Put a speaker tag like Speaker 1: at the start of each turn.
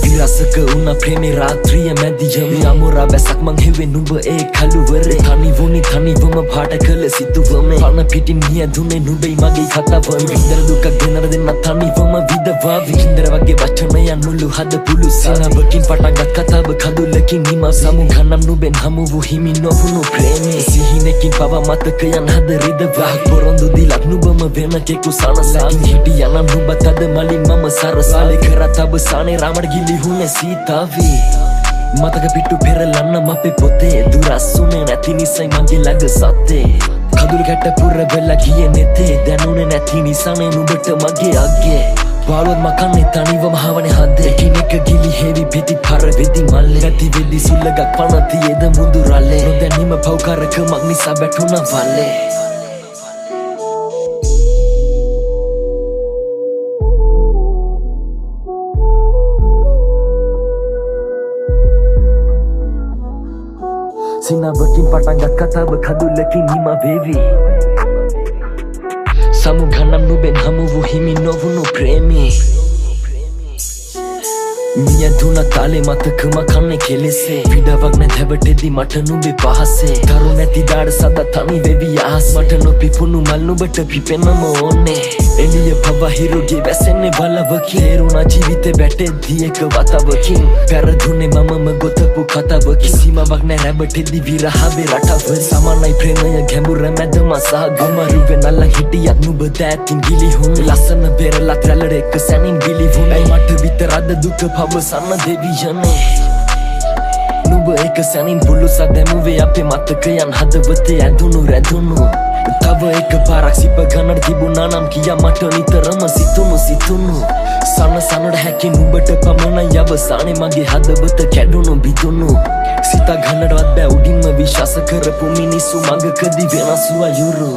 Speaker 1: विरासक उना प्रेमी रात्रिय मध्यमी अमुरा बेसक मंगेवे नुब एक खलुवरे थानी वम भाटकल सितुवमे पाना पिटिन निया दुने नुबे मगे खाता वम विंदर दुका ගෙනර දෙන්න थानी वम විදවා වින්දර වගේ වචනයන් මුළු හද පුළු සනබකින් පටන්ගත් කතාව කඳුලකින් නිම සමුගන්නම් නුබෙන් හමු වූ හිමි නොවුණු ප්‍රේමේ සිහිනකින් පවා මතකයන් හද රිදවා පොරොන්දු දිලක් නුබම වෙන කෙකු සනසාකින් හිටියනම් නුබ තද මලින් මම සරසාලේ කරත් අවසානේ රාමඩ ගිලි हुने सीतावी मतक पिट्टू पेरलन्न मपे पोते दुरासुने නැති නිසයි මගේ ළඟ සත්තේ කඳුළු කැට පුර වෙලා ගියේ නැතේ දැනුනේ නැති නිසානේ නුඹට මගේ අග්ගේ පාළුවත් මකන්නේ තනිවම හවනේ හදේ කිනෙක ගිලි හේවි පිටි පර වෙදි මල්ලේ නැති වෙදි සුල්ලගක් පන තියේද මුඳු රල්ලේ නොදැනීම පව්කාරකමක් නිසා බැටුණා වල්ලේ සිනවකින් පටන්ගත් කතාව කඳුලකින් නිම වේවි සමුගන්නම් නුබෙන් හමු වූ හිමි නොවුණු ප්‍රේමී මිය දුන තාලේ මතකම කන්නේ කෙලෙසේ විඩාවක් නැ හැබටෙදි මට නුඹේ පහසේ දරු නැති දාඩ සදා තනි වෙවි ආස් මට නොපිපුණු මල් නුඹට පිපෙන්නම ඕනේ එළිය පවා හිරුගේ වැසෙන්නේ බලවකින් හේරුණා ජීවිතේ වැටෙද්දී එක වතාවකින් පෙරදුනේ මමම ගොතපු කතාවකින් සීමාවක් නැ හැබටෙදි විරහවේ රටව සමානයි ප්‍රේමය ගැඹුර මැදම සහග අමාරු වෙනල්ල හිටියත් නුඹ දැතින් ගිලි හුන් ලස්සන පෙරලත් රැළට එක සැනින් ගිලි වුණයි මට විතරද දුක අවසන්න දෙවියනේ නුඹ එක සැනින් පුළුසක් දැමුවේ අපේ මතකයන් හදවතේ ඇඳුණු රැඳුණු තව එක පාරක් සිප ගන්නට තිබුණා නම් කියා මට නිතරම සිතුණු සනසනට හැකි නුඹට පමණයි අවසානේ මගේ හදවත කැඩුණු බිඳුණු සිතා ගන්නටවත් බෑ උඩින්ම විශ්වාස කරපු මිනිස්සු මඟකදී වෙනස් වූ අයුරු